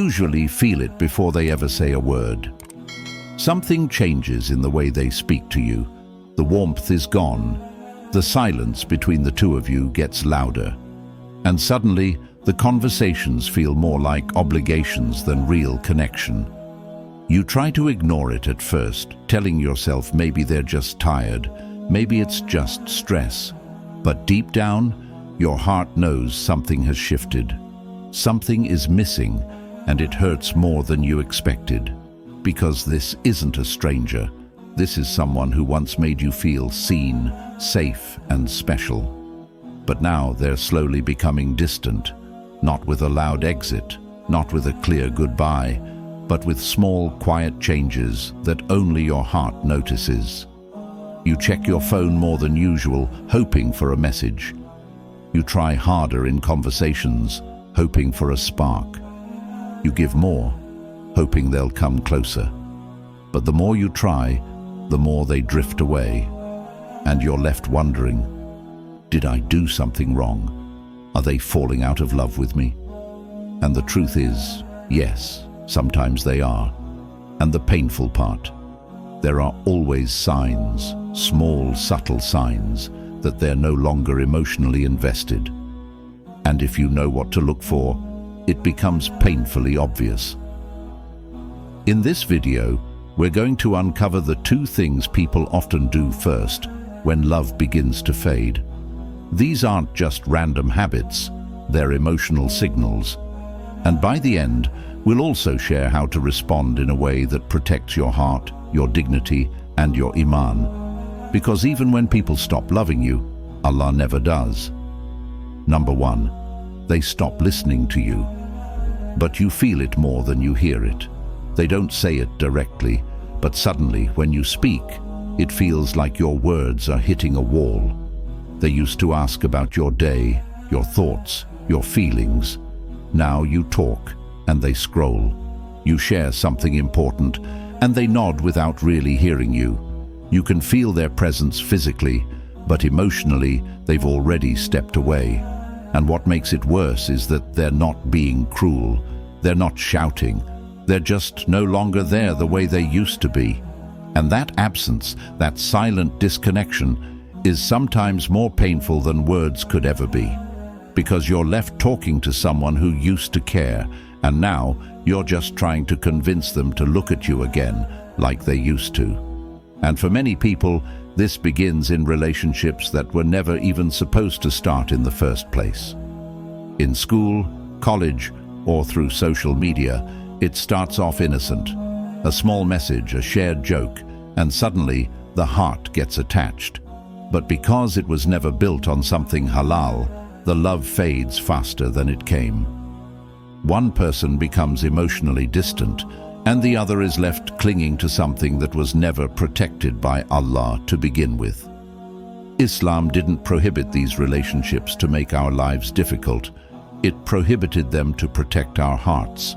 usually feel it before they ever say a word. Something changes in the way they speak to you. The warmth is gone. The silence between the two of you gets louder. And suddenly, the conversations feel more like obligations than real connection. You try to ignore it at first, telling yourself maybe they're just tired, maybe it's just stress. But deep down, your heart knows something has shifted. Something is missing, and it hurts more than you expected. Because this isn't a stranger. This is someone who once made you feel seen, safe, and special. But now they're slowly becoming distant, not with a loud exit, not with a clear goodbye, but with small, quiet changes that only your heart notices. You check your phone more than usual, hoping for a message. You try harder in conversations, hoping for a spark. You give more, hoping they'll come closer. But the more you try, the more they drift away. And you're left wondering, did I do something wrong? Are they falling out of love with me? And the truth is, yes, sometimes they are. And the painful part, there are always signs, small, subtle signs, that they're no longer emotionally invested. And if you know what to look for, it becomes painfully obvious. In this video, we're going to uncover the two things people often do first when love begins to fade. These aren't just random habits, they're emotional signals. And by the end, we'll also share how to respond in a way that protects your heart, your dignity, and your iman. Because even when people stop loving you, Allah never does. Number 1, they stop listening to you. But you feel it more than you hear it. They don't say it directly, but suddenly, when you speak, it feels like your words are hitting a wall. They used to ask about your day, your thoughts, your feelings. Now you talk, and they scroll. You share something important, and they nod without really hearing you. You can feel their presence physically, but emotionally, they've already stepped away. And what makes it worse is that they're not being cruel. They're not shouting. They're just no longer there the way they used to be. And that absence, that silent disconnection, is sometimes more painful than words could ever be. Because you're left talking to someone who used to care, and now you're just trying to convince them to look at you again like they used to. And for many people, this begins in relationships that were never even supposed to start in the first place. In school, college, or through social media, it starts off innocent. A small message, a shared joke, and suddenly the heart gets attached. But because it was never built on something halal, the love fades faster than it came. One person becomes emotionally distant, and the other is left clinging to something that was never protected by Allah to begin with. Islam didn't prohibit these relationships to make our lives difficult. It prohibited them to protect our hearts,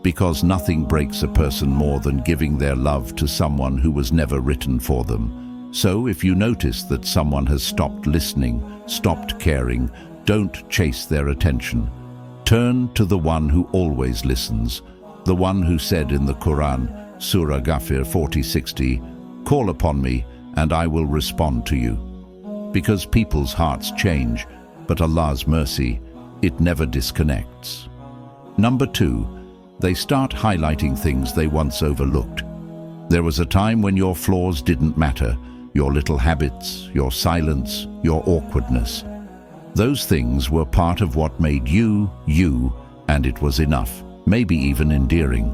because nothing breaks a person more than giving their love to someone who was never written for them. So if you notice that someone has stopped listening, stopped caring, don't chase their attention. Turn to the one who always listens, the one who said in the Quran, Surah Ghafir 40:60, "Call upon me, and I will respond to you." Because people's hearts change, but Allah's mercy, it never disconnects. Number 2, they start highlighting things they once overlooked. There was a time when your flaws didn't matter, your little habits, your silence, your awkwardness. Those things were part of what made you, you, and it was enough, maybe even endearing.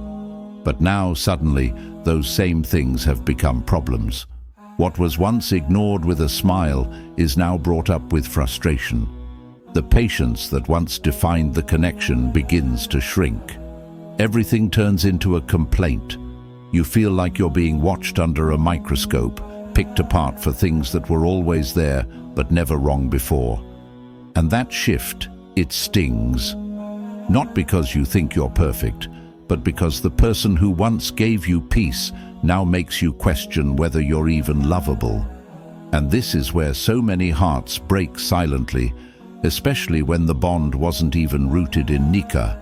But now, suddenly, those same things have become problems. What was once ignored with a smile is now brought up with frustration. The patience that once defined the connection begins to shrink. Everything turns into a complaint. You feel like you're being watched under a microscope, picked apart for things that were always there but never wrong before. And that shift, it stings. Not because you think you're perfect, but because the person who once gave you peace now makes you question whether you're even lovable. And this is where so many hearts break silently, especially when the bond wasn't even rooted in nikah.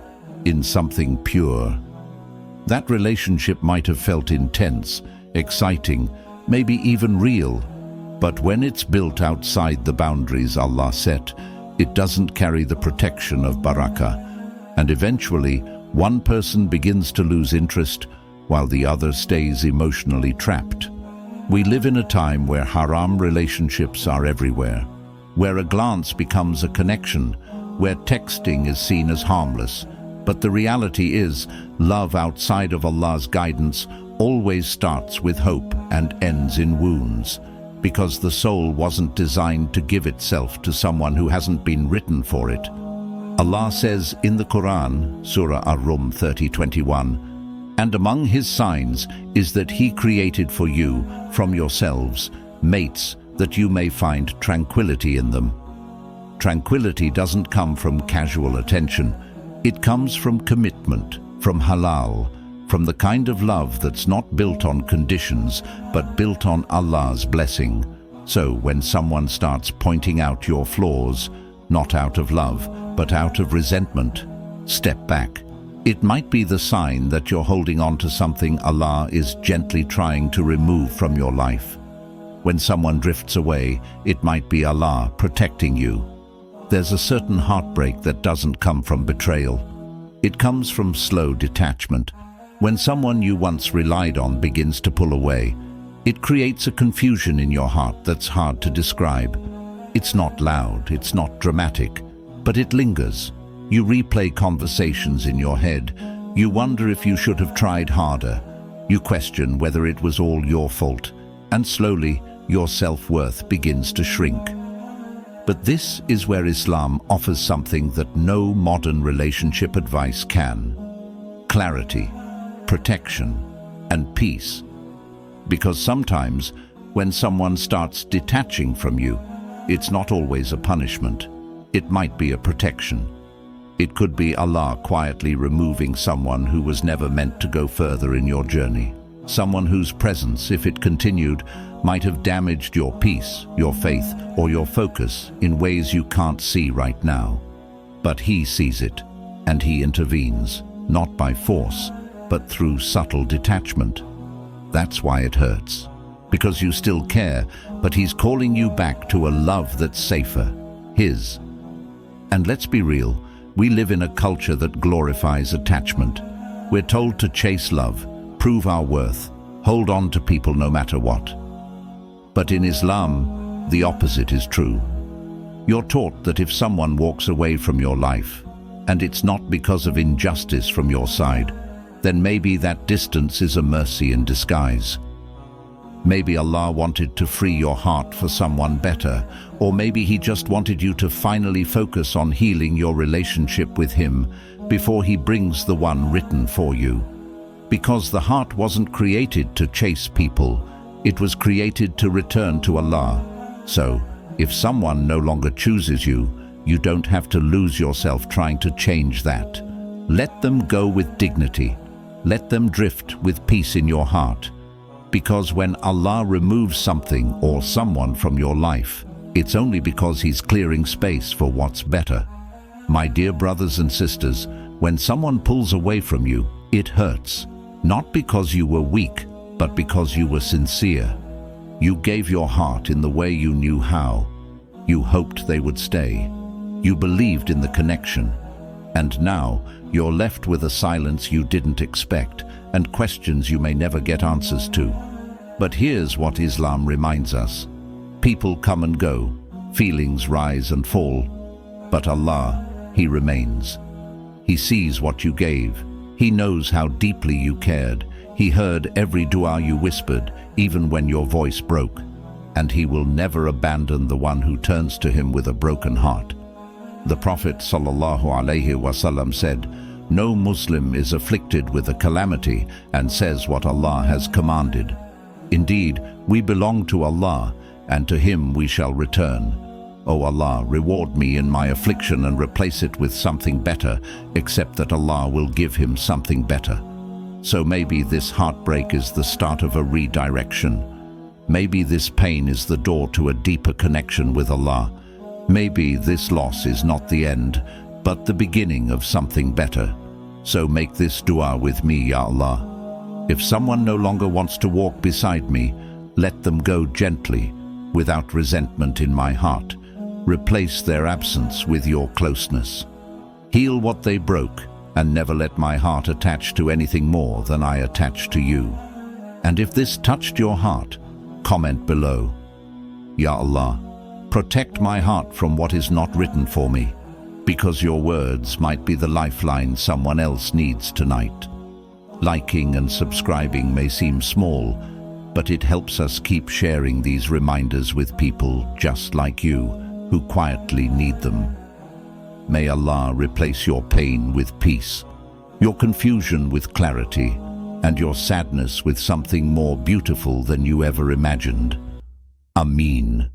in something pure. That relationship might have felt intense, exciting, maybe even real, but when it's built outside the boundaries Allah set, it doesn't carry the protection of barakah, and eventually one person begins to lose interest while the other stays emotionally trapped. We live in a time where haram relationships are everywhere, where a glance becomes a connection, where texting is seen as harmless. But the reality is, love outside of Allah's guidance always starts with hope and ends in wounds, because the soul wasn't designed to give itself to someone who hasn't been written for it. Allah says in the Quran, Surah Ar-Rum 30:21, "And among His signs is that He created for you, from yourselves, mates, that you may find tranquility in them." Tranquility doesn't come from casual attention. It comes from commitment, from halal, from the kind of love that's not built on conditions, but built on Allah's blessing. So when someone starts pointing out your flaws, not out of love, but out of resentment, step back. It might be the sign that you're holding on to something Allah is gently trying to remove from your life. When someone drifts away, it might be Allah protecting you. There's a certain heartbreak that doesn't come from betrayal. It comes from slow detachment. When someone you once relied on begins to pull away, it creates a confusion in your heart that's hard to describe. It's not loud, it's not dramatic, but it lingers. You replay conversations in your head. You wonder if you should have tried harder. You question whether it was all your fault, and slowly your self-worth begins to shrink. But this is where Islam offers something that no modern relationship advice can: clarity, protection, and peace. Because sometimes, when someone starts detaching from you, it's not always a punishment. It might be a protection. It could be Allah quietly removing someone who was never meant to go further in your journey. Someone whose presence, if it continued, might have damaged your peace, your faith, or your focus in ways you can't see right now. But He sees it, and He intervenes, not by force, but through subtle detachment. That's why it hurts. Because you still care, but He's calling you back to a love that's safer, His. And let's be real, we live in a culture that glorifies attachment. We're told to chase love, prove our worth, hold on to people no matter what. But in Islam, the opposite is true. You're taught that if someone walks away from your life, and it's not because of injustice from your side, then maybe that distance is a mercy in disguise. Maybe Allah wanted to free your heart for someone better, or maybe He just wanted you to finally focus on healing your relationship with Him before He brings the one written for you. Because the heart wasn't created to chase people, it was created to return to Allah. So, if someone no longer chooses you, you don't have to lose yourself trying to change that. Let them go with dignity. Let them drift with peace in your heart. Because when Allah removes something or someone from your life, it's only because He's clearing space for what's better. My dear brothers and sisters, when someone pulls away from you, it hurts. Not because you were weak, but because you were sincere. You gave your heart in the way you knew how. You hoped they would stay. You believed in the connection. And now, you're left with a silence you didn't expect, and questions you may never get answers to. But here's what Islam reminds us. People come and go, feelings rise and fall, but Allah, He remains. He sees what you gave. He knows how deeply you cared. He heard every dua you whispered, even when your voice broke. And He will never abandon the one who turns to Him with a broken heart. The Prophet ﷺ said, "No Muslim is afflicted with a calamity and says what Allah has commanded. Indeed, we belong to Allah, and to Him we shall return. O Allah, reward me in my affliction and replace it with something better, except that Allah will give him something better." So maybe this heartbreak is the start of a redirection. Maybe this pain is the door to a deeper connection with Allah. Maybe this loss is not the end, but the beginning of something better. So make this dua with me, Ya Allah. If someone no longer wants to walk beside me, let them go gently, without resentment in my heart. Replace their absence with your closeness. Heal what they broke, and never let my heart attach to anything more than I attach to you. And if this touched your heart, comment below. Ya Allah, protect my heart from what is not written for me, because your words might be the lifeline someone else needs tonight. Liking and subscribing may seem small, but it helps us keep sharing these reminders with people just like you, who quietly need them. May Allah replace your pain with peace, your confusion with clarity, and your sadness with something more beautiful than you ever imagined. Ameen.